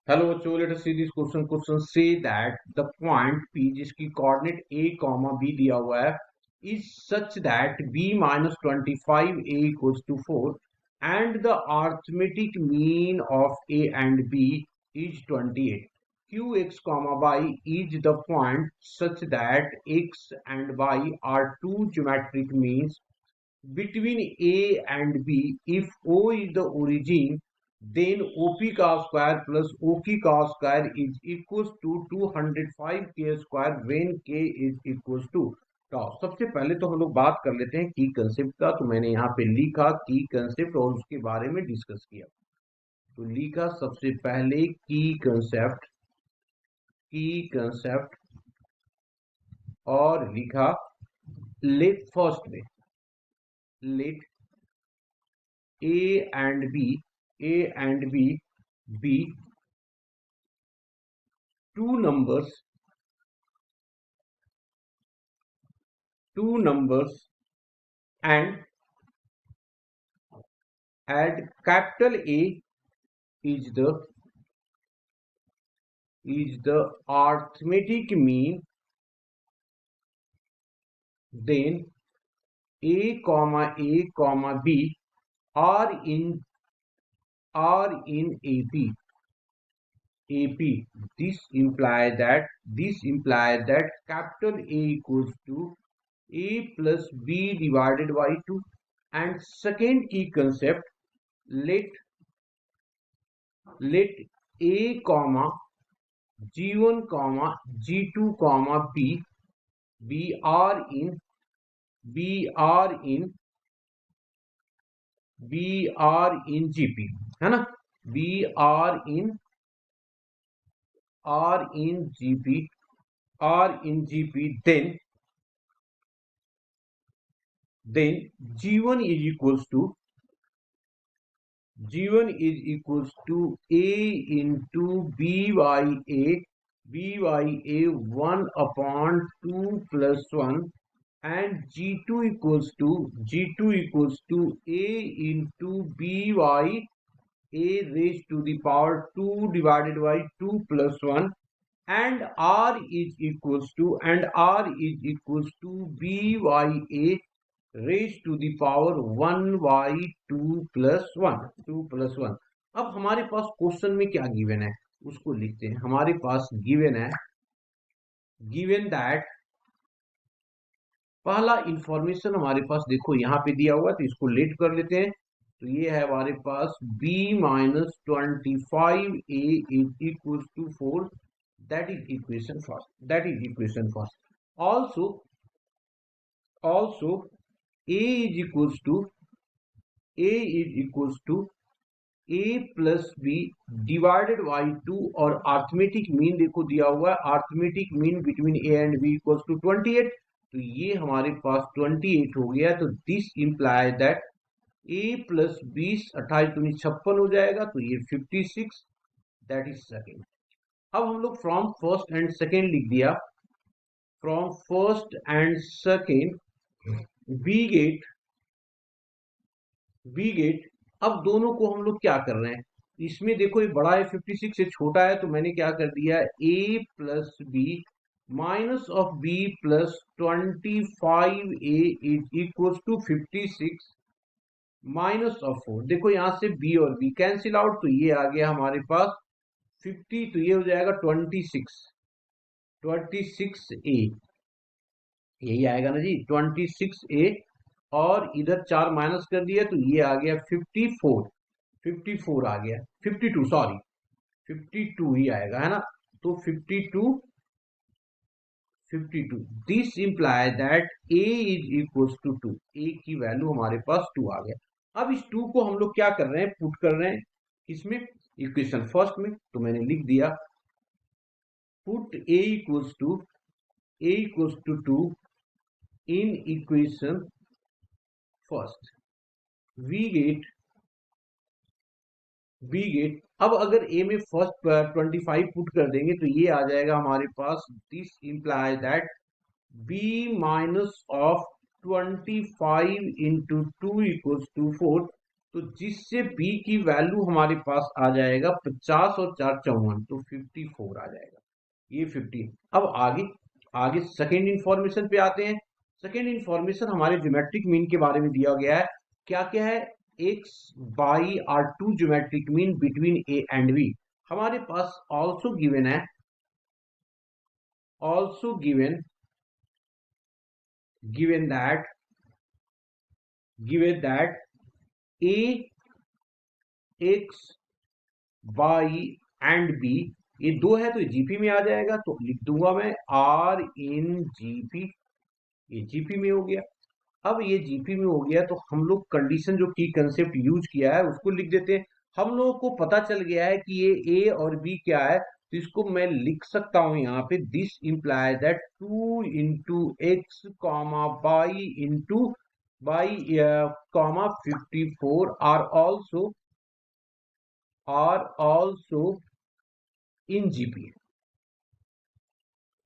Hello, bachcho, let us see this question. Question say that the point P जिसकी coordinate A, B दिया हुआ है is such that B minus 25 A equals to 4 and the arithmetic mean of A and B is 28. Q x comma y is the point such that x and y are two geometric means between A and B. If O is the origin, then OP का square plus OQ का square is equals to 205 k square when k is equals to tau. सबसे पहले तो हम लोग बात कर लेते हैं की कंसेप्ट का। तो मैंने यहाँ पे लिखा की कंसेप्ट और उसके बारे में डिस्कस किया। तो लिखा सबसे पहले की कंसेप्ट और लिखा लेट फर्स्ट में late A and B be two numbers and capital A is the arithmetic mean, then A comma B are in AP. This implies that capital A equals to A plus B divided by 2. And second key concept, let A comma G1 comma G2 comma B are in GP, है ना? B are in GP, then G1 is equals to A into B by A 1 upon 2 plus 1, and G2 equals to A into B by A raised to the power 2 divided by 2 plus 1, and R is equals to B by A raised to the power 1 by 2 plus 1। अब हमारे पास question में क्या given है उसको लिखते हैं। हमारे पास given है दैट पहला इंफॉर्मेशन हमारे पास देखो यहाँ पे दिया हुआ है, तो इसको लेट कर लेते हैं। तो ये है हमारे पास b minus 25 a is equals to 4, that is equation first। also a is equals to a plus b divided by 2, और अर्थमेटिक मीन देखो दिया हुआ है, arithmetic mean between a and b equals to 28। तो ये हमारे पास 28 हो गया। तो this imply that a plus 20 28 दूनी 56 हो जाएगा, तो ये 56, दैट इज सेकेंड। अब हम लोग फ्रॉम फर्स्ट एंड सेकेंड लिख दिया। From first and second we get अब दोनों को हम लोग क्या कर रहे हैं, इसमें देखो ये बड़ा है 56 से छोटा है, तो मैंने क्या कर दिया a plus B minus of b plus 25a is equals to 56 minus of 4। देखो यहां से b और b कैंसिल आउट, तो ये आ गया हमारे पास 50, तो ये हो जाएगा 26a, यही आएगा ना जी 26a, और इधर 4 माइनस कर दिया तो ये आ गया 54 आ गया, 52 सॉरी 52 ही आएगा, है ना? तो 52 this imply that a is equals to 2, a की वैल्यू हमारे पास 2 आ गया। अब इस 2 को हम लोग क्या कर रहे हैं, पुट कर रहे हैं इसमें इक्वेशन फर्स्ट में। तो मैंने लिख दिया put a equals to 2 in equation first. We get अब अगर a में फर्स्ट 25 पुट कर देंगे तो ये आ जाएगा हमारे पास, this imply that b minus of 25 into 2 equals to 4। तो जिससे b की वैल्यू हमारे पास आ जाएगा 50 और 4 54, तो 54 आ जाएगा। ये 50। अब आगे आगे सेकेंड इंफॉर्मेशन पे आते हैं। सेकेंड इंफॉर्मेशन हमारे ज्योमेट्रिक मीन के बारे में दिया गया है। क्या क्या है? X Y are two geometric mean between A and B. हमारे पास ऑल्सो गिवन है, also given that a x y and B, ये दो है तो जीपी में आ जाएगा, तो लिख दूंगा मैं आर इन जीपी। ये जीपी में हो गया। अब ये जीपी में हो गया तो हम लोग कंडीशन जो की कंसेप्ट यूज किया है उसको लिख देते हैं। हम लोगों को पता चल गया है कि ये ए और बी क्या है, तो इसको मैं लिख सकता हूं यहाँ पे, this implies that 2 into X comma Y into Y comma 54 are also in GP.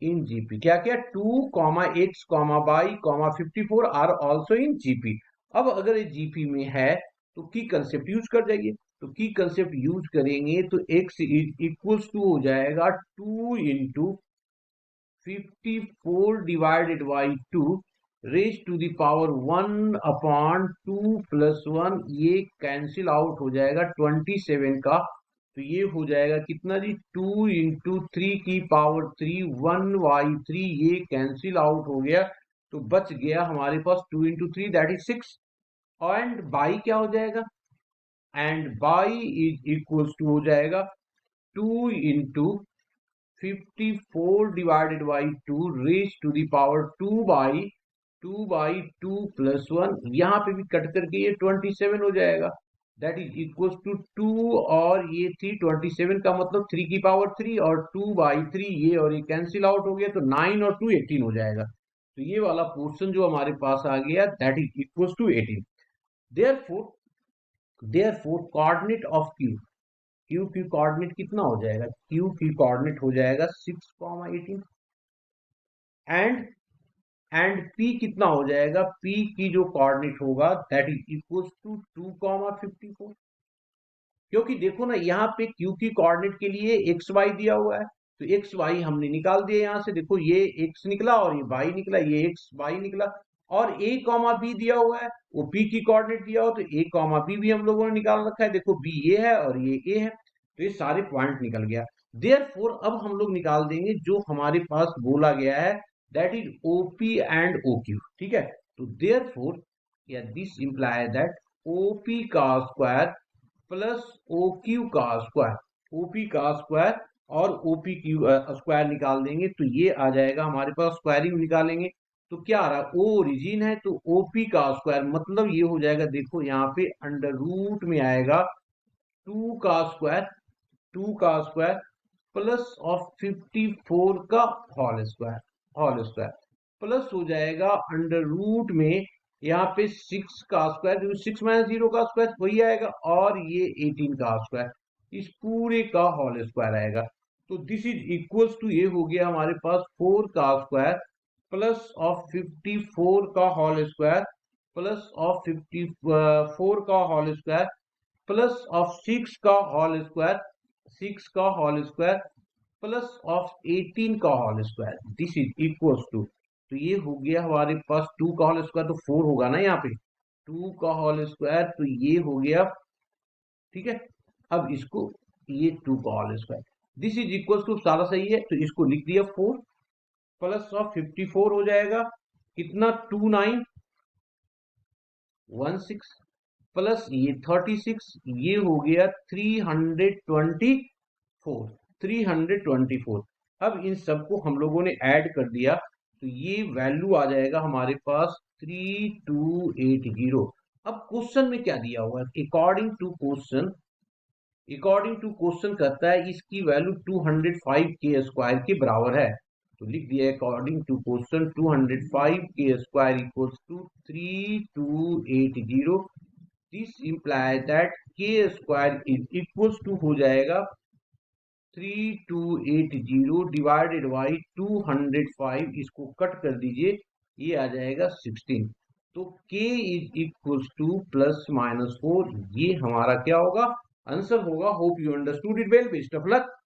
In GP क्या क्या? 2 comma X comma Y comma 54 are also in GP. अब अगर ये जीपी में है तो की कंसेप्ट यूज कर जाइए। तो की कंसेप्ट यूज करेंगे तो x इक्वल्स टू हो जाएगा 2 into 54 divided by 2 raise to the power 1 upon 2 plus 1। ये कैंसिल आउट हो जाएगा 27 का, तो ये हो जाएगा कितना जी? 2 इंटू 3 की पावर 3 1 बाई 3। ये कैंसिल आउट हो गया तो बच गया हमारे पास 2 into 3 that is 6। And Y क्या हो जाएगा? And Y is equals to हो जाएगा 2 into 54 divided by 2 raise to the power 2 by 2 plus 1। यहाँ पे भी कट करके ये 27 हो जाएगा, दैट इज इक्वल्स टू 2 और ये 3, 27 का मतलब 3 की पावर 3 और 2 बाई 3, ये और ये कैंसिल आउट हो गया तो 9 और 2 18 हो जाएगा। तो ये वाला पोर्शन जो हमारे पास आ गया that is equals to 18। Therefore coordinate of Q की कोऑर्डिनेट कितना हो जाएगा? क्यू की कोऑर्डिनेट हो जाएगा 6,18। एंड पी कितना हो जाएगा? पी की जो कोऑर्डिनेट होगा दैट इज इक्वल्स टू 2,54। क्योंकि देखो ना यहाँ पे क्यू की कोऑर्डिनेट के लिए एक्स वाई दिया हुआ है, तो एक्स वाई हमने निकाल दिया यहाँ से। देखो ये एक्स निकला और ये वाई निकला, ये एक्स वाई निकला। और ए कॉमा बी दिया हुआ है, वो पी की कोऑर्डिनेट दिया हो तो ए कॉमा बी भी हम लोगों ने निकाल रखा है। देखो बी ये है और ये ए है, तो ये सारे पॉइंट निकल गया। देयरफॉर अब हम लोग निकाल देंगे जो हमारे पास बोला गया है that is OP and OQ. ठीक है, तो देयरफॉर या दिस इंप्लाई दैट ओपी का स्क्वायर प्लस OQ का स्क्वायर, OP का स्क्वायर और OP की स्क्वायर निकाल देंगे तो ये आ जाएगा हमारे पास। स्क्वायरिंग निकालेंगे तो क्या आ रहा है? O ओरिजिन है तो OP का स्क्वायर मतलब ये हो जाएगा, देखो यहाँ पे अंडर रूट में आएगा 2 का स्क्वायर, 2 का स्क्वायर प्लस ऑफ 54 का होल स्क्वायर प्लस हो जाएगा अंडर रूट में यहाँ पे 6 का स्क्वायर, 6 माइनस 0 का स्क्वायर वही आएगा, और ये 18 का स्क्वायर, इस पूरे का होल स्क्वायर आएगा। तो दिस इज इक्वल्स टू, ये हो गया हमारे पास 4 का स्क्वायर प्लस ऑफ 54 का होल स्क्वायर प्लस ऑफ 54 का होल स्क्वायर प्लस ऑफ 6 का होल स्क्वायर, 6 का होल स्क्वायर प्लस ऑफ 18 का whole square. This is equals to, तो ये हो गया हमारे पास 2 का होल स्क्वायर तो 4 होगा ना यहाँ पे, 2 का होल स्क्वायर तो ये हो गया। ठीक है, अब इसको ये 2 का whole square, this is equals to, सारा सही है तो इसको लिख दिया 4 प्लस ऑफ 54 हो जाएगा कितना? 2916 प्लस ये 36, ये हो गया 324। अब इन सबको हम लोगों ने ऐड कर दिया तो ये वैल्यू आ जाएगा हमारे पास 3280। अब क्वेश्चन में क्या दिया हुआ है? अकॉर्डिंग टू क्वेश्चन कहता है इसकी वैल्यू 205 के स्क्वायर के बराबर है। तो लिख दिया according to question 205 K square equals to 3280। This imply that K square is equals to हो जाएगा 3280 डिवाइडेड बाई 205, इसको कट कर दीजिए ये आ जाएगा 16। तो k इज इक्वल्स टू ±4, ये हमारा क्या होगा, आंसर होगा। Hope you understood it well, best of luck.